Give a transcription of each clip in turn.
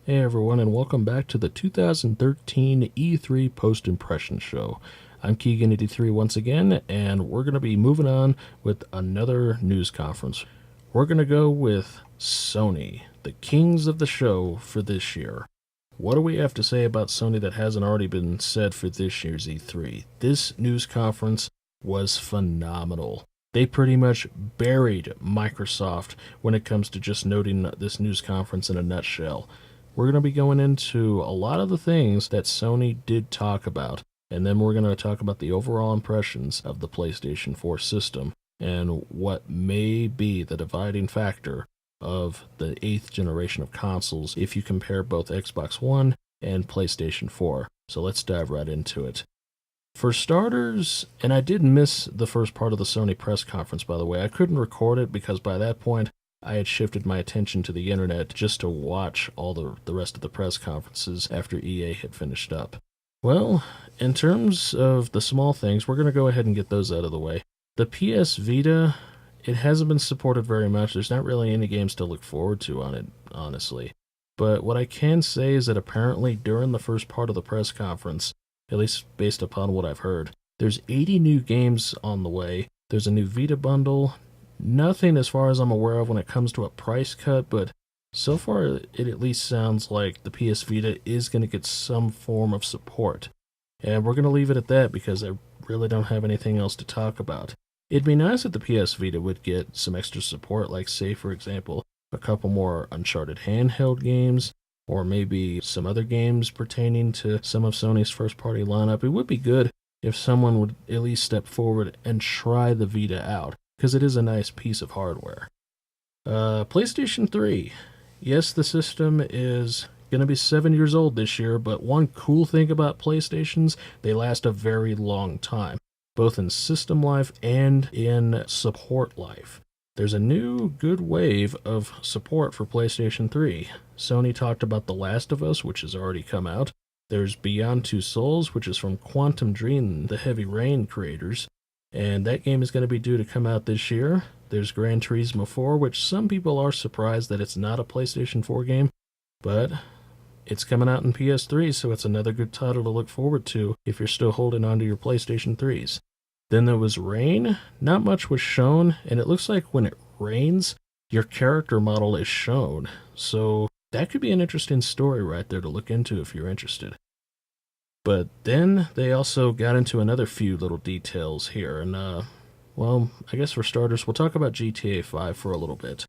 Hey everyone, and welcome back to the 2013 E3 Post Impression Show. I'm Keegan83 once again, and we're going to be moving on with another news conference. We're going to go with Sony, the kings of the show for this year. What do we have to say about Sony that hasn't already been said for this year's E3? This news conference was phenomenal. They pretty much buried Microsoft when it comes to just noting this news conference in a nutshell. We're going to be going into a lot of the things that Sony did talk about, and then we're going to talk about the overall impressions of the PlayStation 4 system and what may be the dividing factor of the 8th generation of consoles if you compare both Xbox One and PlayStation 4. So let's dive right into it. For starters, and I did miss the first part of the Sony press conference, by the way. I couldn't record it because by that point I had shifted my attention to the internet just to watch all the rest of the press conferences after EA had finished up. Well, in terms of the small things, we're going to go ahead and get those out of the way. The PS Vita, it hasn't been supported very much. There's not really any games to look forward to on it, honestly. But what I can say is that apparently during the first part of the press conference, at least based upon what I've heard, there's 80 new games on the way. There's a new Vita bundle. Nothing as far as I'm aware of when it comes to a price cut, but so far it at least sounds like the PS Vita is going to get some form of support. And we're going to leave it at that because I really don't have anything else to talk about. It'd be nice if the PS Vita would get some extra support, like say for example, a couple more Uncharted handheld games, or maybe some other games pertaining to some of Sony's first-party lineup. It would be good if someone would at least step forward and try the Vita out, because it is a nice piece of hardware. PlayStation 3. Yes, the system is going to be 7 years old this year, but one cool thing about PlayStations, they last a very long time, both in system life and in support life. There's a new good wave of support for PlayStation 3. Sony talked about The Last of Us, which has already come out. There's Beyond Two Souls, which is from Quantum Dream, the Heavy Rain creators, and that game is going to be due to come out this year. There's Gran Turismo 4, which some people are surprised that it's not a PlayStation 4 game, but it's coming out in PS3, so it's another good title to look forward to if you're still holding on to your PlayStation 3s. Then there was Rain. Not much was shown, and it looks like when it rains, your character model is shown. So that could be an interesting story right there to look into if you're interested. But then they also got into another few little details here, and well, I guess for starters, we'll talk about GTA 5 for a little bit.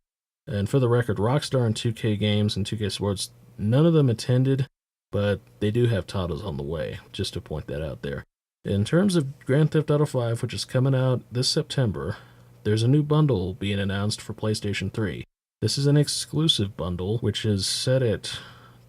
And for the record, Rockstar and 2K Games and 2K Sports, none of them attended, but they do have titles on the way, just to point that out there. In terms of Grand Theft Auto 5, which is coming out this September, there's a new bundle being announced for PlayStation 3. This is an exclusive bundle, which is set at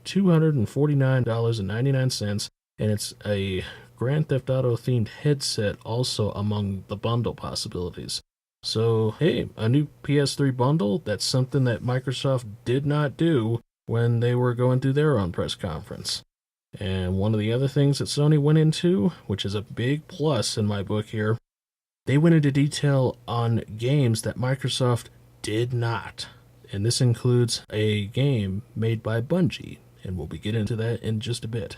$249.99, and it's a Grand Theft Auto themed headset also among the bundle possibilities. So, hey, a new PS3 bundle, that's something that Microsoft did not do when they were going through their own press conference. And one of the other things that Sony went into, which is a big plus in my book here, they went into detail on games that Microsoft did not. And this includes a game made by Bungie, and we'll be getting into that in just a bit.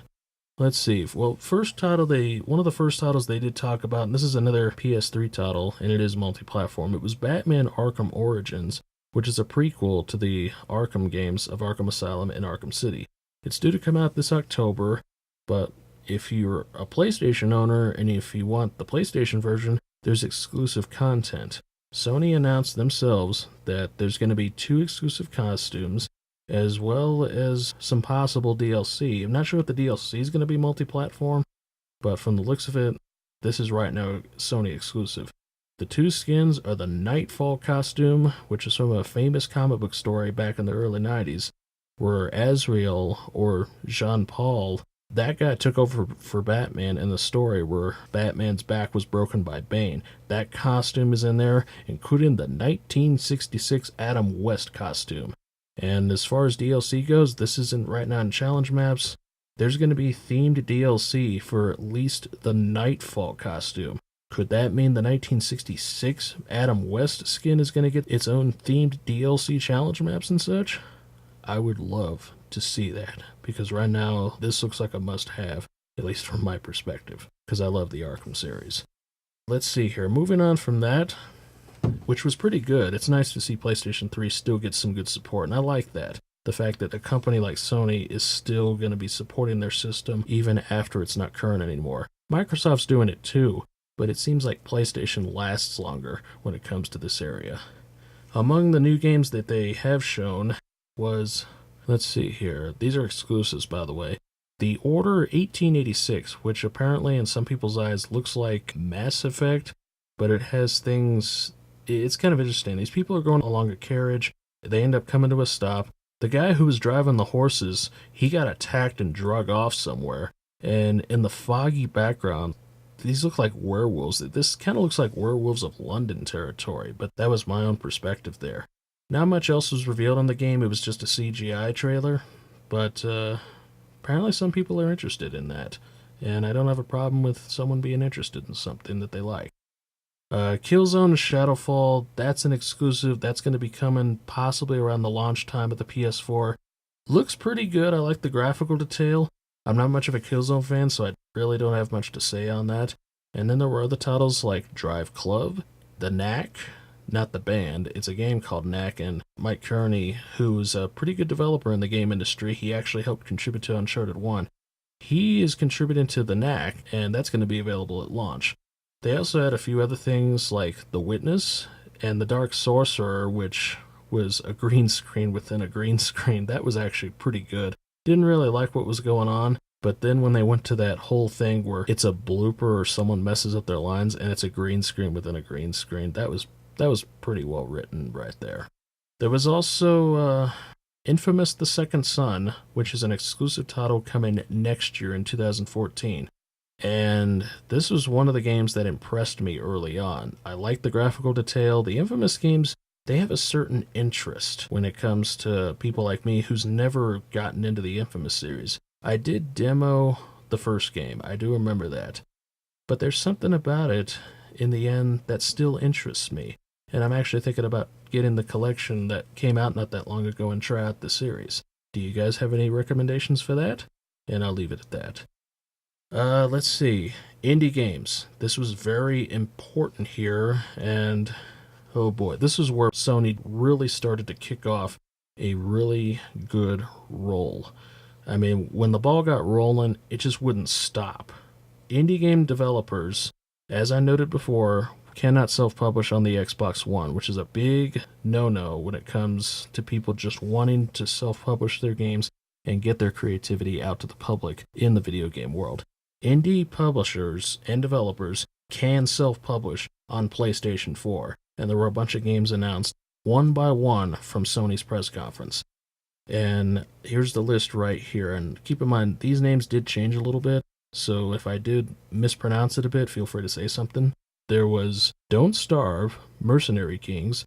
Let's see. Well, one of the first titles they did talk about, and this is another PS3 title, and it is multi-platform. It was Batman Arkham Origins, which is a prequel to the Arkham games of Arkham Asylum and Arkham City. It's due to come out this October, but if you're a PlayStation owner and if you want the PlayStation version, there's exclusive content. Sony announced themselves that there's going to be 2 exclusive costumes, as well as some possible DLC. I'm not sure if the DLC is going to be multi-platform, but from the looks of it, this is right now Sony exclusive. The 2 skins are the Nightfall costume, which is from a famous comic book story back in the early 90s, where Azrael, or Jean-Paul, that guy took over for Batman in the story where Batman's back was broken by Bane. That costume is in there, including the 1966 Adam West costume. And as far as DLC goes, this isn't right now in challenge maps. There's going to be themed DLC for at least the Nightfall costume. Could that mean the 1966 Adam West skin is going to get its own themed DLC challenge maps and such? I would love to see that, because right now this looks like a must-have, at least from my perspective, because I love the Arkham series. Let's see here. Moving on from that, which was pretty good. It's nice to see PlayStation 3 still get some good support, and I like that. The fact that a company like Sony is still going to be supporting their system even after it's not current anymore. Microsoft's doing it too, but it seems like PlayStation lasts longer when it comes to this area. Among the new games that they have shown was, let's see here, these are exclusives by the way, The Order 1886, which apparently in some people's eyes looks like Mass Effect, but it has things, it's kind of interesting. These people are going along a carriage, they end up coming to a stop. The guy who was driving the horses, he got attacked and drug off somewhere. And in the foggy background, these look like werewolves. This kind of looks like Werewolves of London territory, but that was my own perspective there. Not much else was revealed on the game. It was just a CGI trailer, but apparently some people are interested in that. And I don't have a problem with someone being interested in something that they like. Killzone Shadowfall, that's an exclusive. That's going to be coming possibly around the launch time of the PS4. Looks pretty good. I like the graphical detail. I'm not much of a Killzone fan, so I really don't have much to say on that. And then there were other titles like Drive Club, The Knack, not the band. It's a game called Knack, and Mike Kearney, who's a pretty good developer in the game industry, he actually helped contribute to Uncharted 1. He is contributing to The Knack, and that's going to be available at launch. They also had a few other things like The Witness and The Dark Sorcerer, which was a green screen within a green screen. That was actually pretty good. Didn't really like what was going on, but then when they went to that whole thing where it's a blooper or someone messes up their lines and it's a green screen within a green screen, that was pretty well written right there. There was also Infamous The Second Son, which is an exclusive title coming next year in 2014. And this was one of the games that impressed me early on. I like the graphical detail. The Infamous games, they have a certain interest when it comes to people like me who's never gotten into the Infamous series. I did demo the first game. I do remember that. But there's something about it in the end that still interests me. And I'm actually thinking about getting the collection that came out not that long ago and try out the series. Do you guys have any recommendations for that? And I'll leave it at that. Let's see. Indie games. This was very important here, and oh boy, this is where Sony really started to kick off a really good roll. I mean, when the ball got rolling, it just wouldn't stop. Indie game developers, as I noted before, cannot self-publish on the Xbox One, which is a big no-no when it comes to people just wanting to self-publish their games and get their creativity out to the public in the video game world. Indie publishers and developers can self-publish on PlayStation 4, and there were a bunch of games announced one by one from Sony's press conference. And here's the list right here, and keep in mind, these names did change a little bit, so if I did mispronounce it a bit, feel free to say something. There was Don't Starve, Mercenary Kings,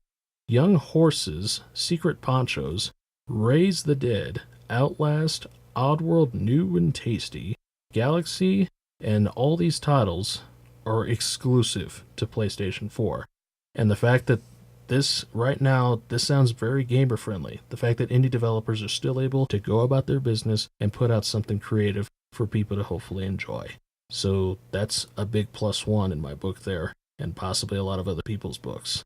Young Horses, Secret Ponchos, Raise the Dead, Outlast, Oddworld New and Tasty, Galaxy, and all these titles are exclusive to PlayStation 4. And the fact that this, right now, this sounds very gamer friendly. The fact that indie developers are still able to go about their business and put out something creative for people to hopefully enjoy. So that's a big +1 in my book there, and possibly a lot of other people's books.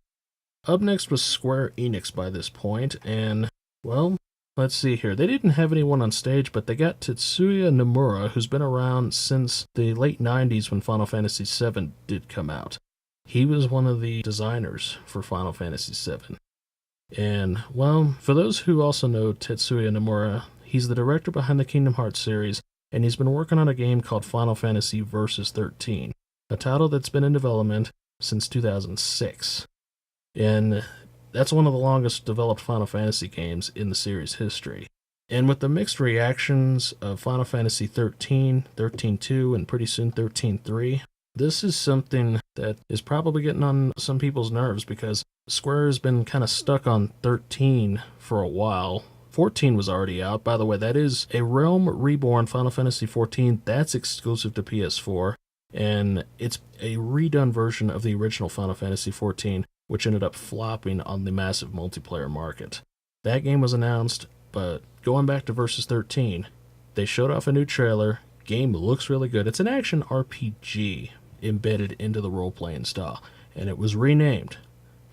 Up next was Square Enix by this point, and, well, let's see here. They didn't have anyone on stage, but they got Tetsuya Nomura, who's been around since the late 90s when Final Fantasy VII did come out. He was one of the designers for Final Fantasy VII. And, well, for those who also know Tetsuya Nomura, he's the director behind the Kingdom Hearts series, and he's been working on a game called Final Fantasy Versus 13, a title that's been in development since 2006. And that's one of the longest developed Final Fantasy games in the series history. And with the mixed reactions of Final Fantasy 13, 13-2, and pretty soon 13-3, this is something that is probably getting on some people's nerves because Square has been kind of stuck on 13 for a while. 14 was already out. By the way, that is a Realm Reborn Final Fantasy 14. That's exclusive to PS4. And it's a redone version of the original Final Fantasy 14, which ended up flopping on the massive multiplayer market. That game was announced, But going back to Versus 13, they showed off a new trailer. Game looks really good. It's an action RPG embedded into the role-playing style, and it was renamed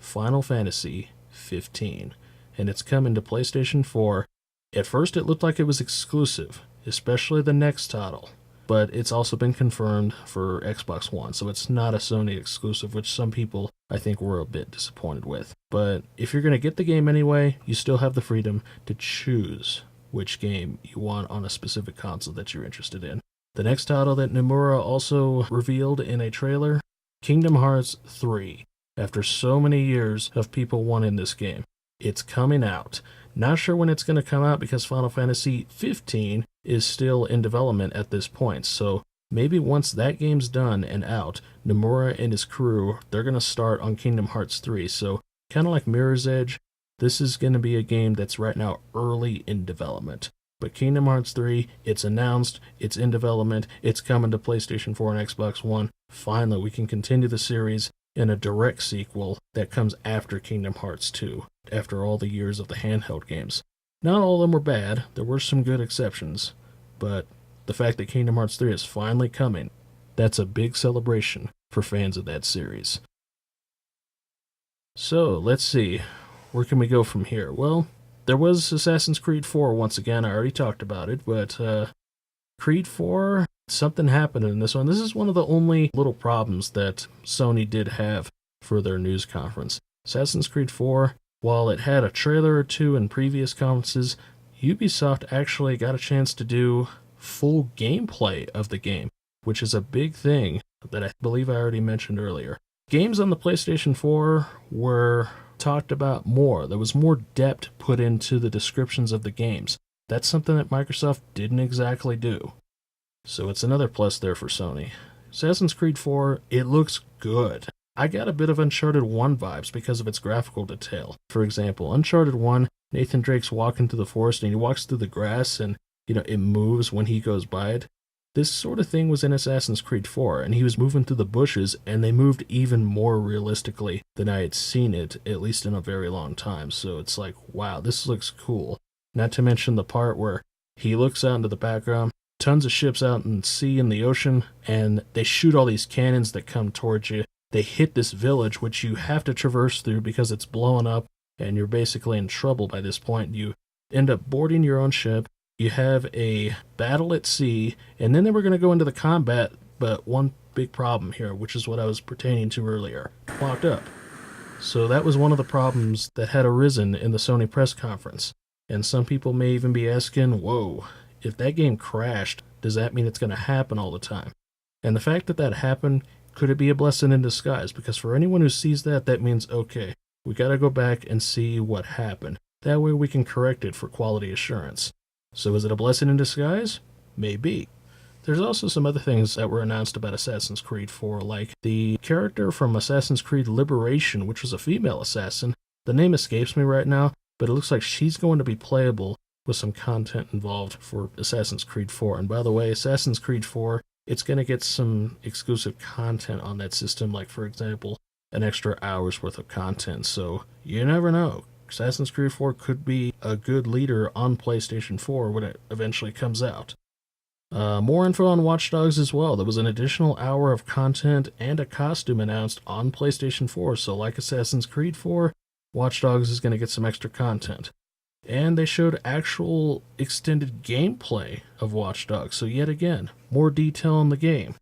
Final Fantasy 15, and it's coming to PlayStation 4. At first, it looked like it was exclusive, especially the next title, but it's also been confirmed for Xbox One, so it's not a Sony exclusive, which some people, I think, were a bit disappointed with. But if you're going to get the game anyway, you still have the freedom to choose which game you want on a specific console that you're interested in. The next title that Nomura also revealed in a trailer, Kingdom Hearts 3. After so many years of people wanting this game, it's coming out. Not sure when it's going to come out because Final Fantasy 15 is still in development at this point, so maybe once that game's done and out, Nomura and his crew, they're going to start on Kingdom Hearts 3, so kind of like Mirror's Edge, this is going to be a game that's right now early in development. But Kingdom Hearts 3, it's announced, it's in development, it's coming to PlayStation 4 and Xbox One. Finally, we can continue the series in a direct sequel that comes after Kingdom Hearts 2, after all the years of the handheld games. Not all of them were bad, there were some good exceptions, but the fact that Kingdom Hearts 3 is finally coming, that's a big celebration for fans of that series. So, let's see, where can we go from here? Well, there was Assassin's Creed 4 once again. I already talked about it, but Creed 4, something happened in this one. This is one of the only little problems that Sony did have for their news conference. Assassin's Creed 4, while it had a trailer or two in previous conferences, Ubisoft actually got a chance to do full gameplay of the game, which is a big thing that I believe I already mentioned earlier. Games on the PlayStation 4 were talked about more. There was more depth put into the descriptions of the games. That's something that Microsoft didn't exactly do. So it's another plus there for Sony. Assassin's Creed 4, it looks good. I got a bit of Uncharted 1 vibes because of its graphical detail. For example, Uncharted 1, Nathan Drake's walking through the forest and he walks through the grass and, it moves when he goes by it. This sort of thing was in Assassin's Creed 4, and he was moving through the bushes, and they moved even more realistically than I had seen it, at least in a very long time. So it's like, wow, this looks cool. Not to mention the part where he looks out into the background, tons of ships out in the sea and the ocean, and they shoot all these cannons that come towards you. They hit this village, which you have to traverse through because it's blowing up, and you're basically in trouble by this point. You end up boarding your own ship. You have a battle at sea, and then they were going to go into the combat, but one big problem here, which is what I was pertaining to earlier, locked up. So that was one of the problems that had arisen in the Sony press conference. And some people may even be asking, whoa, if that game crashed, does that mean it's going to happen all the time? And the fact that that happened, could it be a blessing in disguise? Because for anyone who sees that, that means, okay, we got to go back and see what happened. That way we can correct it for quality assurance. So is it a blessing in disguise? Maybe. There's also some other things that were announced about Assassin's Creed 4, like the character from Assassin's Creed Liberation, which was a female assassin. The name escapes me right now, but it looks like she's going to be playable with some content involved for Assassin's Creed 4. And by the way, Assassin's Creed 4, it's going to get some exclusive content on that system, like, for example, an extra hour's worth of content. So you never know. Assassin's Creed 4 could be a good leader on PlayStation 4 when it eventually comes out. More info on Watch Dogs as well. There was an additional hour of content and a costume announced on PlayStation 4, so like Assassin's Creed 4, Watch Dogs is going to get some extra content. And they showed actual extended gameplay of Watch Dogs, so yet again, more detail in the game.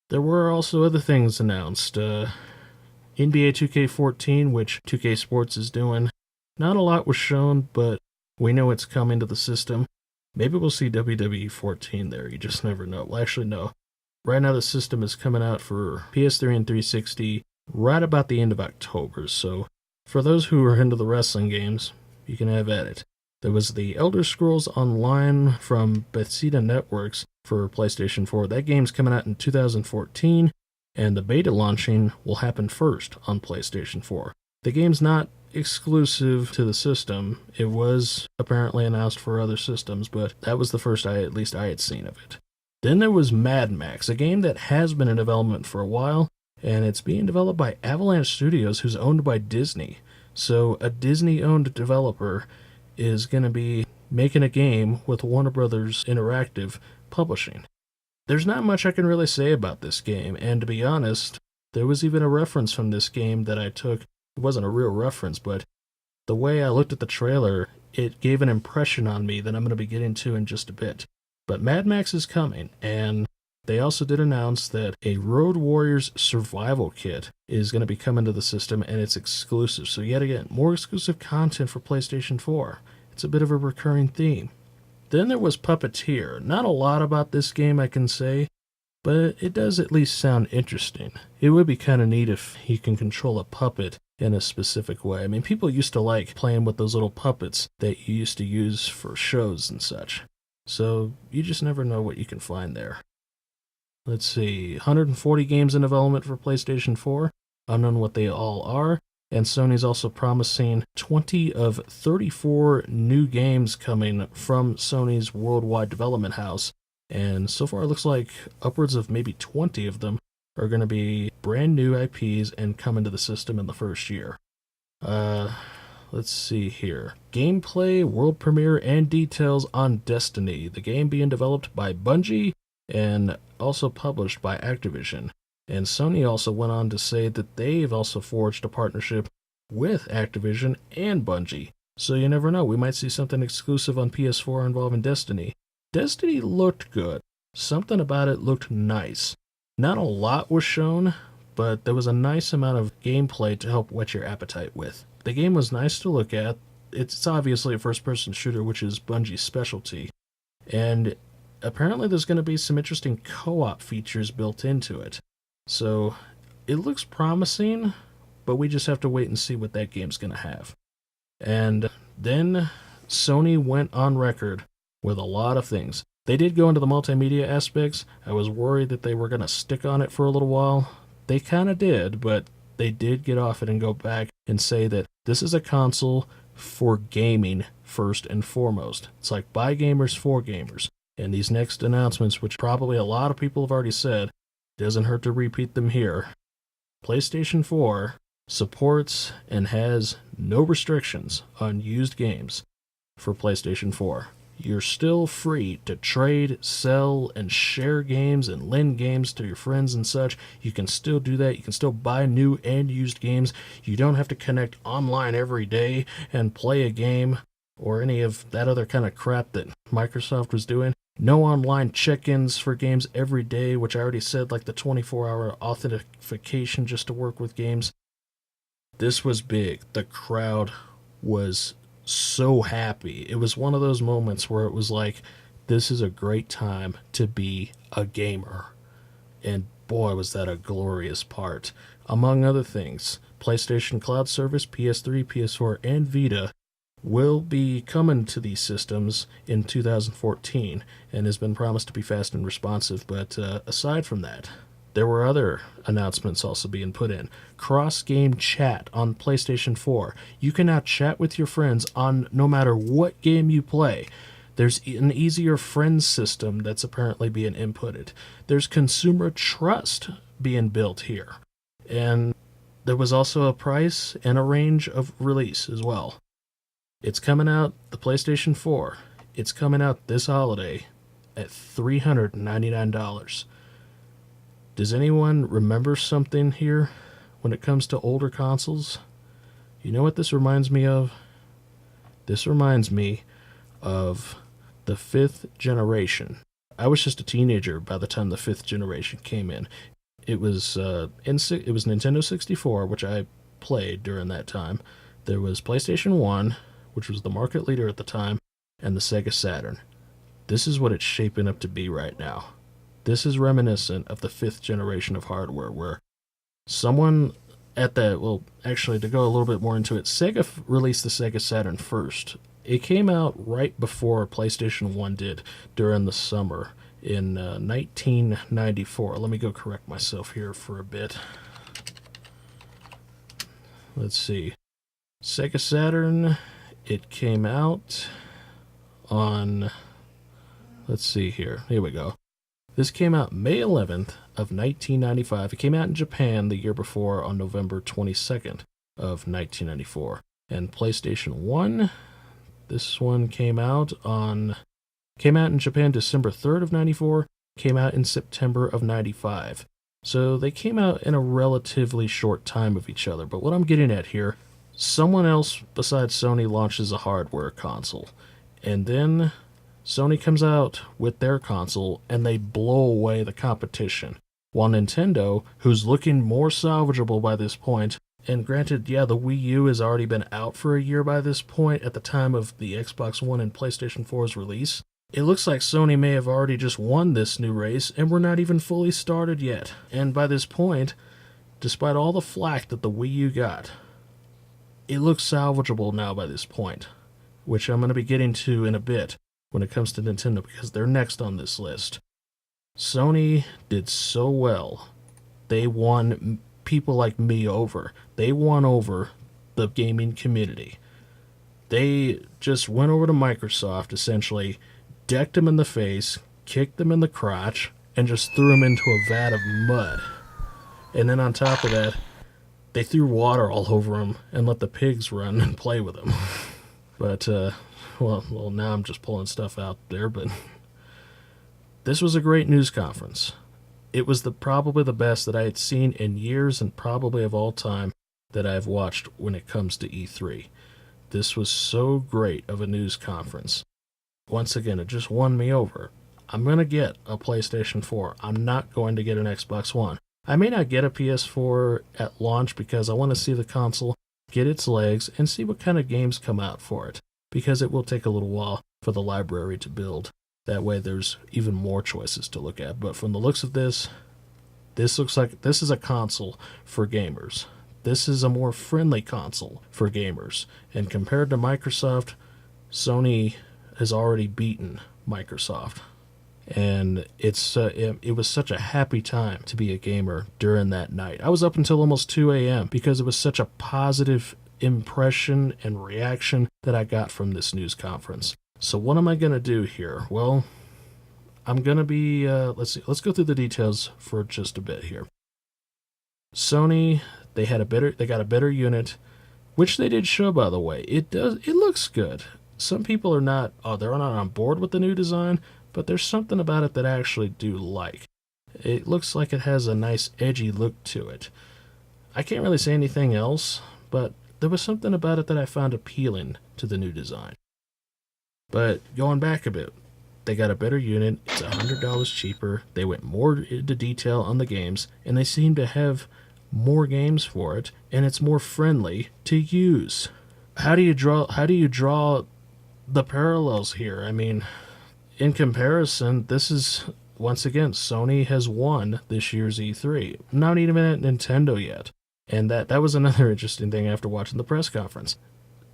There were also other things announced. NBA 2K14, which 2K Sports is doing. Not a lot was shown, but we know it's coming to the system. Maybe we'll see WWE 14 there, you just never know. Well, actually, no. Right now the system is coming out for PS3 and 360 right about the end of October, so for those who are into the wrestling games, you can have at it. There was the Elder Scrolls Online from Bethesda Networks for PlayStation 4. That game's coming out in 2014, and the beta launching will happen first on PlayStation 4. The game's not exclusive to the system. It was apparently announced for other systems, but that was the first I had seen of it. Then there was Mad Max, a game that has been in development for a while, and it's being developed by Avalanche Studios, who's owned by Disney. So a Disney-owned developer is going to be making a game with Warner Brothers Interactive publishing. There's not much I can really say about this game, and to be honest, there was even a reference from this game that I took. It wasn't a real reference, but the way I looked at the trailer, it gave an impression on me that I'm going to be getting to in just a bit. But Mad Max is coming, and they also did announce that a Road Warriors survival kit is going to be coming to the system, and it's exclusive. So yet again, more exclusive content for PlayStation 4. It's a bit of a recurring theme. Then there was Puppeteer. Not a lot about this game I can say, but it does at least sound interesting. It would be kind of neat if you can control a puppet in a specific way. I mean, people used to like playing with those little puppets that you used to use for shows and such. So you just never know what you can find there. Let's see, 140 games in development for PlayStation 4. Unknown what they all are. And Sony's also promising 20 of 34 new games coming from Sony's worldwide development house. And so far it looks like upwards of maybe 20 of them are going to be brand new IPs and come into the system in the first year. Let's see here. Gameplay, world premiere, and details on Destiny. The game being developed by Bungie and also published by Activision. And Sony also went on to say that they've also forged a partnership with Activision and Bungie. So you never know, we might see something exclusive on PS4 involving Destiny. Destiny looked good. Something about it looked nice. Not a lot was shown, but there was a nice amount of gameplay to help whet your appetite with. The game was nice to look at. It's obviously a first-person shooter, which is Bungie's specialty. And apparently there's going to be some interesting co-op features built into it. So it looks promising, but we just have to wait and see what that game's going to have. And then Sony went on record with a lot of things. They did go into the multimedia aspects. I was worried that they were going to stick on it for a little while. They kind of did, but they did get off it and go back and say that this is a console for gaming first and foremost. It's like by gamers for gamers. And these next announcements, which probably a lot of people have already said, doesn't hurt to repeat them here. PlayStation 4 supports and has no restrictions on used games for PlayStation 4. You're still free to trade, sell, and share games and lend games to your friends and such. You can still do that. You can still buy new and used games. You don't have to connect online every day and play a game or any of that other kind of crap that Microsoft was doing. No online check-ins for games every day, which I already said, like the 24-hour authentication just to work with games. This was big. The crowd was so happy. It was one of those moments where it was like, this is a great time to be a gamer. And boy, was that a glorious part. Among other things, PlayStation Cloud Service, PS3, PS4, and Vita will be coming to these systems in 2014 and has been promised to be fast and responsive. But aside from that, there were other announcements also being put in. Cross-game chat on PlayStation 4. You can now chat with your friends on no matter what game you play. There's an easier friends system that's apparently being inputted. There's consumer trust being built here. And there was also a price and a range of release as well. It's coming out, the PlayStation 4, it's coming out this holiday at $399. Does anyone remember something here when it comes to older consoles? You know what this reminds me of? This reminds me of the 5th generation. I was just a teenager by the time the 5th generation came in. It was Nintendo 64, which I played during that time. There was PlayStation 1, which was the market leader at the time, and the Sega Saturn. This is what it's shaping up to be right now. This is reminiscent of the 5th generation of hardware, where someone at that, well, actually, to go a little bit more into it, Sega released the Sega Saturn first. It came out right before PlayStation 1 did, during the summer in 1994. Let me go correct myself here for a bit. Let's see. Sega Saturn, it came out on, let's see here. Here we go. This came out May 11th of 1995. It came out in Japan the year before on November 22nd of 1994. And PlayStation 1, This one came out in Japan December 3rd of 94, came out in September of 95. So they came out in a relatively short time of each other. But what I'm getting at here, someone else besides Sony launches a hardware console. And then Sony comes out with their console and they blow away the competition. While Nintendo, who's looking more salvageable by this point, and granted, yeah, the Wii U has already been out for a year by this point at the time of the Xbox One and PlayStation 4's release, it looks like Sony may have already just won this new race and we're not even fully started yet. And by this point, despite all the flack that the Wii U got, it looks salvageable now by this point, which I'm going to be getting to in a bit when it comes to Nintendo because they're next on this list. Sony did so well. They won people like me over. They won over the gaming community. They just went over to Microsoft, essentially, decked them in the face, kicked them in the crotch, and just threw them into a vat of mud. And then on top of that, they threw water all over them and let the pigs run and play with them. But, well, now I'm just pulling stuff out there, but this was a great news conference. It was probably the best that I had seen in years and probably of all time that I've watched when it comes to E3. This was so great of a news conference. Once again, it just won me over. I'm going to get a PlayStation 4. I'm not going to get an Xbox One. I may not get a PS4 at launch because I want to see the console get its legs and see what kind of games come out for it, because it will take a little while for the library to build. That way there's even more choices to look at. But from the looks of this looks like this is a console for gamers. This is a more friendly console for gamers. And compared to Microsoft, Sony has already beaten Microsoft. And it was such a happy time to be a gamer during that night. I was up until almost 2 a.m. because it was such a positive impression and reaction that I got from this news conference. So what am I going to do here? Well, I'm going to be, let's go through the details for just a bit here. Sony, they got a better unit, which they did show, by the way. It looks good. Some people they're not on board with the new design, but there's something about it that I actually do like. It looks like it has a nice edgy look to it. I can't really say anything else, but there was something about it that I found appealing to the new design. But going back a bit, they got a better unit, it's $100 cheaper, they went more into detail on the games, and they seem to have more games for it, and it's more friendly to use. How do you draw the parallels here? I mean, in comparison, this is, once again, Sony has won this year's E3. Not even at Nintendo yet. And that was another interesting thing after watching the press conference.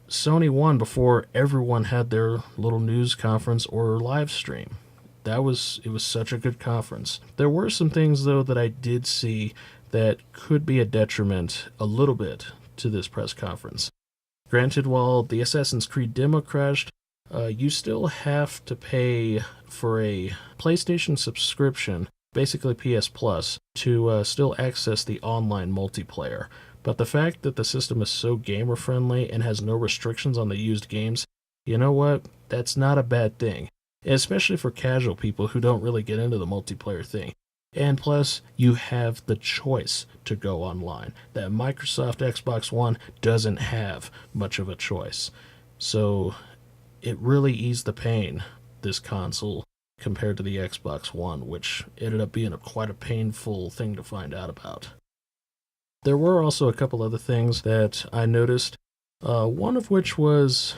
Sony won before everyone had their little news conference or live stream. It was such a good conference. There were some things, though, that I did see that could be a detriment a little bit to this press conference. Granted, while the Assassin's Creed demo crashed, you still have to pay for a PlayStation subscription, basically PS Plus, to still access the online multiplayer. But the fact that the system is so gamer-friendly and has no restrictions on the used games, you know what? That's not a bad thing. Especially for casual people who don't really get into the multiplayer thing. And plus, you have the choice to go online. That Microsoft Xbox One doesn't have much of a choice. So it really eased the pain, this console, compared to the Xbox One, which ended up being quite a painful thing to find out about. There were also a couple other things that I noticed, one of which was,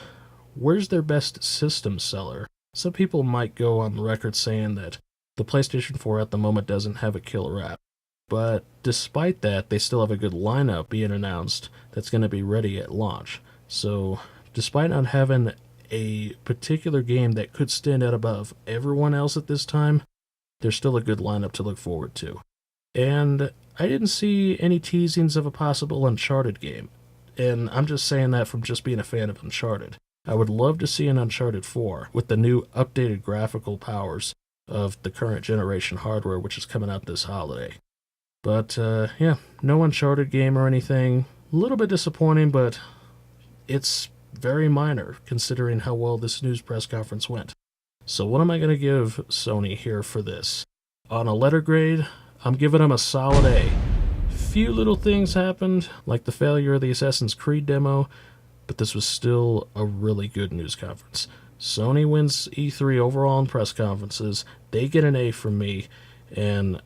where's their best system seller? Some people might go on record saying that the PlayStation 4 at the moment doesn't have a killer app. But despite that, they still have a good lineup being announced that's going to be ready at launch. So despite not having a particular game that could stand out above everyone else at this time, there's still a good lineup to look forward to. And I didn't see any teasings of a possible Uncharted game. And I'm just saying that from just being a fan of Uncharted. I would love to see an Uncharted 4 with the new updated graphical powers of the current generation hardware, which is coming out this holiday. But, yeah, no Uncharted game or anything. A little bit disappointing, but it's very minor considering how well this news press conference went. So what am I going to give Sony here for this? On a letter grade, I'm giving them a solid A. Few little things happened, like the failure of the Assassin's Creed demo, but this was still a really good news conference. Sony wins E3 overall in press conferences. They get an A from me, and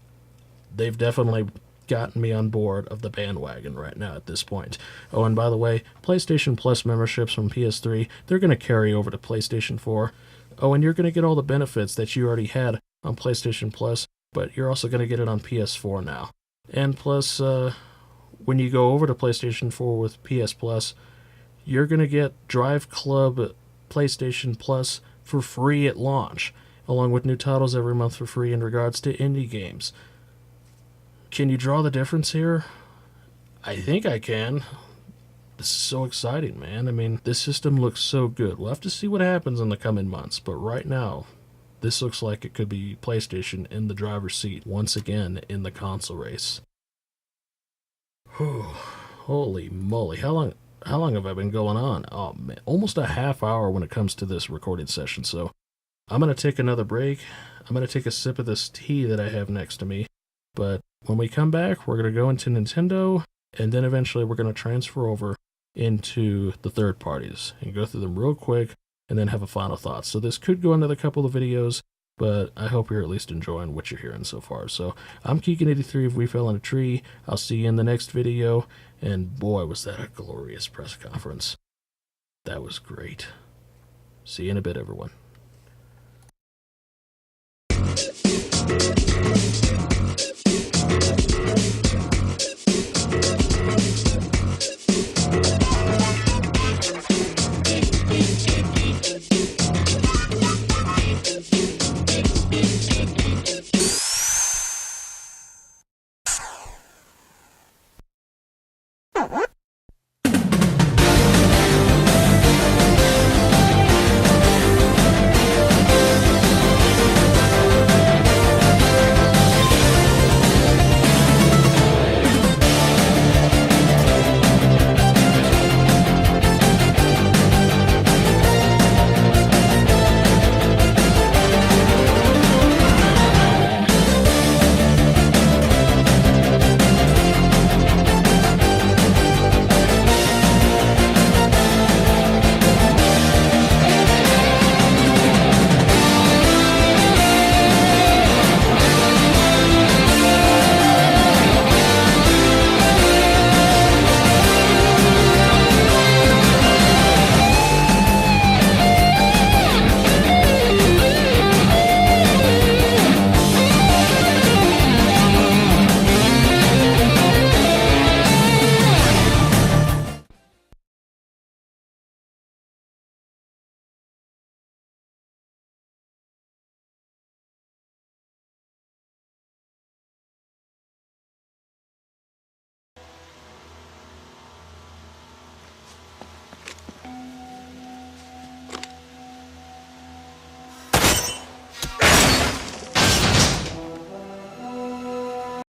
they've definitely gotten me on board of the bandwagon right now at this point. Oh, and by the way, PlayStation Plus memberships from PS3, they're going to carry over to PlayStation 4. Oh, and you're going to get all the benefits that you already had on PlayStation Plus, but you're also going to get it on PS4 now. And plus, when you go over to PlayStation 4 with PS Plus, you're going to get Drive Club PlayStation Plus for free at launch, along with new titles every month for free in regards to indie games. Can you draw the difference here? I think I can. This is so exciting, man. I mean, this system looks so good. We'll have to see what happens in the coming months, but right now, this looks like it could be PlayStation in the driver's seat once again in the console race. Whew. Holy moly, how long have I been going on? Oh man, almost a half hour when it comes to this recording session, so I'm going to take another break. I'm going to take a sip of this tea that I have next to me, but when we come back, we're going to go into Nintendo, and then eventually we're going to transfer over into the third parties and go through them real quick and then have a final thought. So this could go another couple of videos, but I hope you're at least enjoying what you're hearing so far. So I'm Keegan83 if We Fell in a Tree. I'll see you in the next video, and boy, was that a glorious press conference. That was great. See you in a bit, everyone.